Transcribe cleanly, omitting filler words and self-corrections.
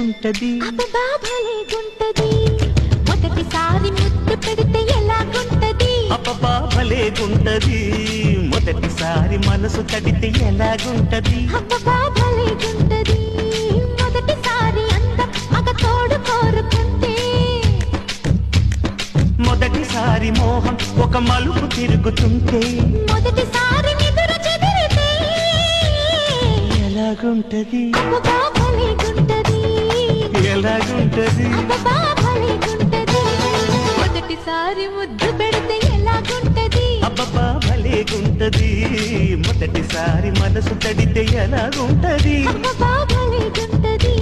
ఉంటది అబ్బబ్బా భలేగుంటది మొదటిసారి ముద్దు పెడితే ఎలాగుంటది అబ్బబ్బా భలేగుంటది మొదటిసారి మనసు తడితే ఎలాగుంటది అబ్బబ్బా భలేగుంటది మొదటిసారి అందం మగ తోడు కోరుకుంటే మొదటిసారి మోహం ఒక మలుపు తిరుగుతుంటే మొదటిసారి నిదుర చెదిరితే ఎలాగుంటది అబ్బబ్బా భలేగుంటది ఎలాగుంటది అబ్బబ్బా భలేగుంటది మొదటిసారి ముద్దు పెడితే ఎలాగుంటది అబ్బబ్బా భలేగుంటది మొదటిసారి మనసు తడితే ఎలాగుంటది అబ్బబ్బా భలేగుంటది